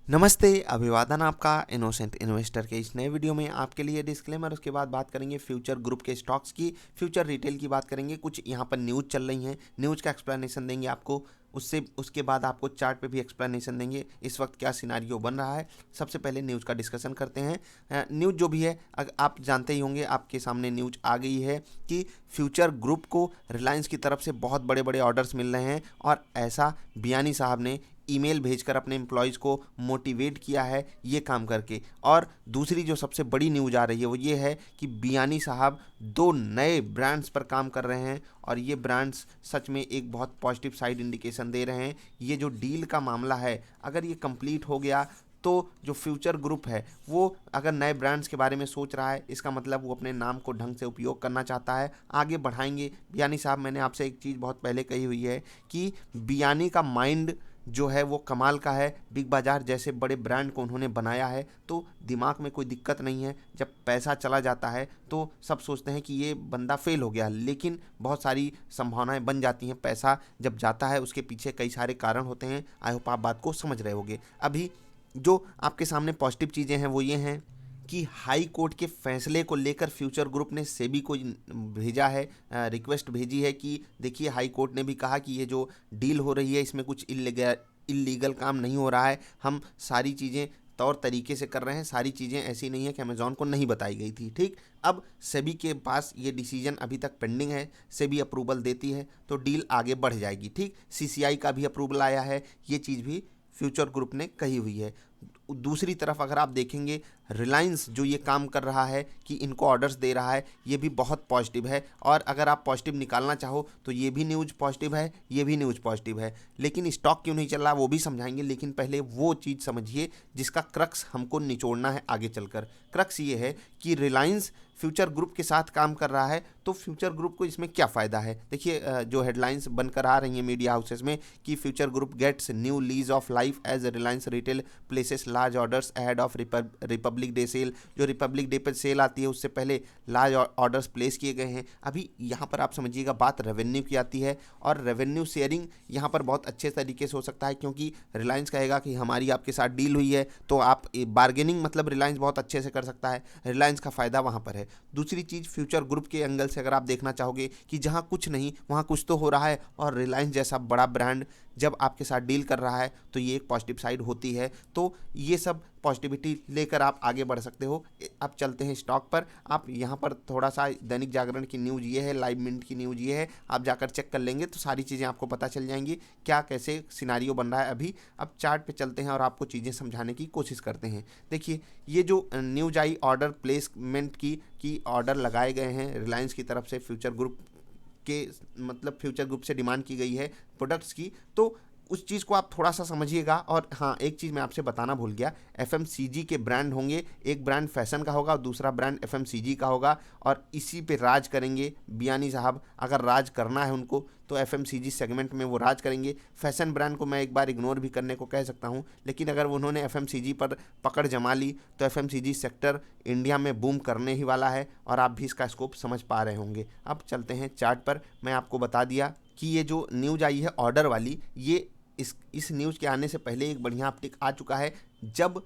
नमस्ते, अभिवादन आपका इनोसेंट इन्वेस्टर के इस नए वीडियो में आपके लिए डिस्क्लेमर। उसके बाद बात करेंगे फ्यूचर ग्रुप के स्टॉक्स की, फ्यूचर रिटेल की बात करेंगे। कुछ यहाँ पर न्यूज़ चल रही हैं, न्यूज़ का एक्सप्लेनेशन देंगे आपको। उसके बाद आपको चार्ट पे भी एक्सप्लेनेशन देंगे, इस वक्त क्या सिनारियो बन रहा है। सबसे पहले न्यूज़ का डिस्कशन करते हैं। न्यूज़ जो भी है, आप जानते ही होंगे, आपके सामने न्यूज़ आ गई है कि फ्यूचर ग्रुप को रिलायंस की तरफ से बहुत बड़े बड़े ऑर्डर्स मिल रहे हैं और ऐसा बियानी साहब ने ईमेल भेजकर अपने एम्प्लॉयज़ को मोटिवेट किया है ये काम करके। और दूसरी जो सबसे बड़ी न्यूज़ आ रही है वो ये है कि बियानी साहब दो नए ब्रांड्स पर काम कर रहे हैं और ये ब्रांड्स सच में एक बहुत पॉजिटिव साइड इंडिकेशन दे रहे हैं। ये जो डील का मामला है, अगर ये कंप्लीट हो गया तो जो फ्यूचर ग्रुप है वो अगर नए ब्रांड्स के बारे में सोच रहा है, इसका मतलब वो अपने नाम को ढंग से उपयोग करना चाहता है, आगे बढ़ाएंगे। बियानी साहब, मैंने आपसे एक चीज़ बहुत पहले कही हुई है कि बियानी का माइंड जो है वो कमाल का है। बिग बाजार जैसे बड़े ब्रांड को उन्होंने बनाया है तो दिमाग में कोई दिक्कत नहीं है। जब पैसा चला जाता है तो सब सोचते हैं कि ये बंदा फेल हो गया, लेकिन बहुत सारी संभावनाएं बन जाती हैं। पैसा जब जाता है उसके पीछे कई सारे कारण होते हैं। आई होप आप बात को समझ रहे होंगे। अभी जो आपके सामने पॉजिटिव चीज़ें हैं वो ये हैं कि हाई कोर्ट के फैसले को लेकर फ्यूचर ग्रुप ने सेबी को भेजा है, रिक्वेस्ट भेजी है कि देखिए, हाई कोर्ट ने भी कहा कि ये जो डील हो रही है इसमें कुछ इलीगल काम नहीं हो रहा है। हम सारी चीज़ें तौर तरीके से कर रहे हैं, सारी चीज़ें ऐसी नहीं है कि अमेजॉन को नहीं बताई गई थी। ठीक, अब सेबी के पास ये डिसीजन अभी तक पेंडिंग है। सेबी अप्रूवल देती है तो डील आगे बढ़ जाएगी। ठीक, सीसीआई का भी अप्रूवल आया है, ये चीज़ भी फ्यूचर ग्रुप ने कही हुई है। दूसरी तरफ अगर आप देखेंगे, रिलायंस जो ये काम कर रहा है कि इनको ऑर्डर्स दे रहा है, ये भी बहुत पॉजिटिव है। और अगर आप पॉजिटिव निकालना चाहो तो ये भी न्यूज़ पॉजिटिव है, ये भी न्यूज़ पॉजिटिव है। लेकिन स्टॉक क्यों नहीं चल रहा वो भी समझाएंगे, लेकिन पहले वो चीज़ समझिए जिसका क्रक्स हमको निचोड़ना है आगे चलकर। क्रक्स ये है कि रिलायंस फ्यूचर ग्रुप के साथ काम कर रहा है तो फ्यूचर ग्रुप को इसमें क्या फ़ायदा है। देखिए, जो हेडलाइंस बनकर आ रही हैं मीडिया हाउसेस में कि Future Group gets new lease of life as Reliance Retail places large orders ahead of Republic Day sale. जो रिपब्लिक डे पर सेल आती है उससे पहले लार्ज ऑर्डर्स प्लेस किए गए हैं। अभी यहाँ पर आप समझिएगा, बात रेवेन्यू की आती है और रेवेन्यू शेयरिंग यहाँ पर बहुत अच्छे तरीके से हो सकता है, क्योंकि रिलायंस कहेगा कि हमारी आपके साथ डील हुई है तो आप बार्गेनिंग, मतलब रिलायंस बहुत अच्छे से कर सकता है, रिलायंस का फ़ायदा वहाँ पर है। दूसरी चीज़, फ्यूचर ग्रुप के एंगल से अगर आप देखना चाहोगे कि जहाँ कुछ नहीं वहाँ कुछ तो हो रहा है, और रिलायंस जैसा बड़ा ब्रांड जब आपके साथ डील कर रहा है तो ये एक पॉजिटिव साइड होती है। तो ये सब पॉजिटिविटी लेकर आप आगे बढ़ सकते हो। अब चलते हैं स्टॉक पर। आप यहाँ पर थोड़ा सा दैनिक जागरण की न्यूज़ ये है, लाइव मिनट की न्यूज़ ये है, आप जाकर चेक कर लेंगे तो सारी चीज़ें आपको पता चल जाएंगी क्या कैसे सिनारियो बन रहा है अभी। अब चार्ट पे चलते हैं और आपको चीज़ें समझाने की कोशिश करते हैं। देखिए, ये जो न्यूज़ आई ऑर्डर प्लेसमेंट की ऑर्डर लगाए गए हैं रिलायंस की तरफ से फ्यूचर ग्रुप के, मतलब फ्यूचर ग्रुप से डिमांड की गई है प्रोडक्ट्स की, तो उस चीज़ को आप थोड़ा सा समझिएगा। और हाँ, एक चीज़ मैं आपसे बताना भूल गया, एफएमसीजी के ब्रांड होंगे, एक ब्रांड फैशन का होगा और दूसरा ब्रांड एफएमसीजी का होगा, और इसी पे राज करेंगे बियानी साहब। अगर राज करना है उनको तो एफएमसीजी सेगमेंट में वो राज करेंगे। फैशन ब्रांड को मैं एक बार इग्नोर भी करने को कह सकता हूँ, लेकिन अगर उन्होंने एफएमसीजी पर पकड़ जमा ली तो एफएमसीजी सेक्टर इंडिया में बूम करने ही वाला है, और आप भी इसका स्कोप समझ पा रहे होंगे। अब चलते हैं चार्ट पर। मैं आपको बता दिया कि ये जो न्यूज़ आई है ऑर्डर वाली, ये इस न्यूज़ के आने से पहले एक बढ़िया अपडेट आ चुका है। जब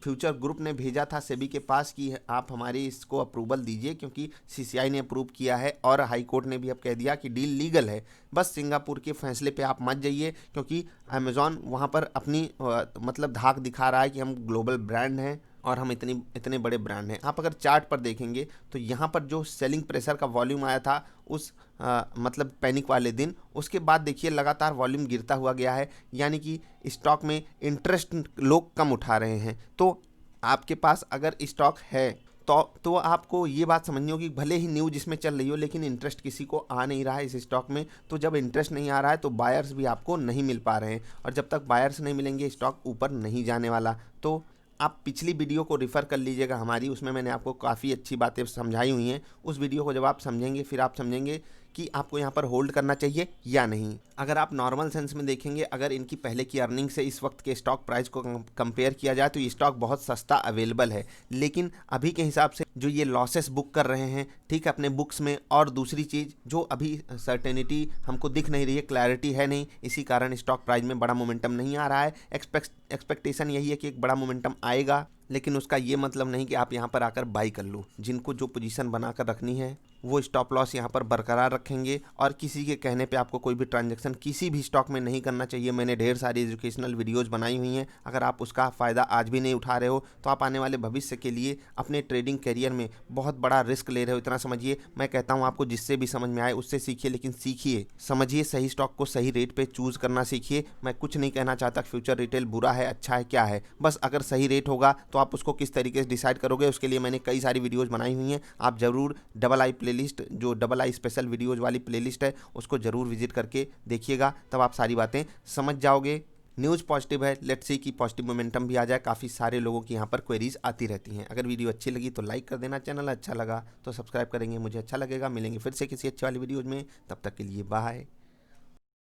फ्यूचर ग्रुप ने भेजा था सेबी के पास कि आप हमारी इसको अप्रूवल दीजिए, क्योंकि सीसीआई ने अप्रूव किया है और हाई कोर्ट ने भी अब कह दिया कि डील लीगल है। बस सिंगापुर के फैसले पे आप मत जाइए, क्योंकि अमेज़ॉन वहाँ पर अपनी मतलब धाक दिखा रहा है कि हम ग्लोबल ब्रांड हैं और हम इतनी इतने बड़े ब्रांड हैं। आप अगर चार्ट पर देखेंगे तो यहाँ पर जो सेलिंग प्रेशर का वॉल्यूम आया था उस मतलब पैनिक वाले दिन, उसके बाद देखिए लगातार वॉल्यूम गिरता हुआ गया है, यानी कि स्टॉक में इंटरेस्ट लोग कम उठा रहे हैं। तो आपके पास अगर स्टॉक है तो आपको ये बात समझनी होगी, भले ही न्यूज़ इसमें चल रही हो लेकिन इंटरेस्ट किसी को आ नहीं रहा है इस स्टॉक में। तो जब इंटरेस्ट नहीं आ रहा है तो बायर्स भी आपको नहीं मिल पा रहे हैं, और जब तक बायर्स नहीं मिलेंगे स्टॉक ऊपर नहीं जाने वाला। तो आप पिछली वीडियो को रिफ़र कर लीजिएगा हमारी, उसमें मैंने आपको काफ़ी अच्छी बातें समझाई हुई हैं। उस वीडियो को जब आप समझेंगे फिर आप समझेंगे कि आपको यहाँ पर होल्ड करना चाहिए या नहीं। अगर आप नॉर्मल सेंस में देखेंगे, अगर इनकी पहले की अर्निंग से इस वक्त के स्टॉक प्राइस को कंपेयर किया जाए तो ये स्टॉक बहुत सस्ता अवेलेबल है, लेकिन अभी के हिसाब से जो ये लॉसेस बुक कर रहे हैं, ठीक है, अपने बुक्स में, और दूसरी चीज़ जो अभी सर्टेनिटी हमको दिख नहीं रही है, क्लैरिटी है नहीं, इसी कारण स्टॉक प्राइस में बड़ा मोमेंटम नहीं आ रहा है। एक्सपेक्टेशन यही है कि एक बड़ा मोमेंटम आएगा, लेकिन उसका ये मतलब नहीं कि आप यहाँ पर आकर बाई कर लो। जिनको जो पोजीशन बनाकर रखनी है वो स्टॉप लॉस यहाँ पर बरकरार रखेंगे, और किसी के कहने पे आपको कोई भी ट्रांजैक्शन किसी भी स्टॉक में नहीं करना चाहिए। मैंने ढेर सारी एजुकेशनल वीडियोज़ बनाई हुई हैं, अगर आप उसका फ़ायदा आज भी नहीं उठा रहे हो तो आप आने वाले भविष्य के लिए अपने ट्रेडिंग करियर में बहुत बड़ा रिस्क ले रहे हो, इतना समझिए। मैं कहता हूँ आपको जिससे भी समझ में आए उससे सीखिए, लेकिन सीखिए, समझिए, सही स्टॉक को सही रेट पे चूज़ करना सीखिए। मैं कुछ नहीं कहना चाहता फ्यूचर रिटेल बुरा है, अच्छा है, क्या है, बस अगर सही रेट होगा तो आप उसको किस तरीके से डिसाइड करोगे, उसके लिए मैंने कई सारी वीडियोज़ बनाई हुई हैं। आप ज़रूर डबल आई प्लेलिस्ट, जो डबल आई स्पेशल वीडियोज़ वाली प्लेलिस्ट है, उसको ज़रूर विजिट करके देखिएगा, तब आप सारी बातें समझ जाओगे। न्यूज़ पॉजिटिव है, लेट्स सी कि पॉजिटिव मोमेंटम भी आ जाए। काफ़ी सारे लोगों की यहाँ पर क्वेरीज आती रहती हैं। अगर वीडियो अच्छी लगी तो लाइक कर देना, चैनल अच्छा लगा तो सब्सक्राइब करेंगे, मुझे अच्छा लगेगा। मिलेंगे फिर से किसी अच्छी वाली वीडियोज़ में, तब तक के लिए बाय।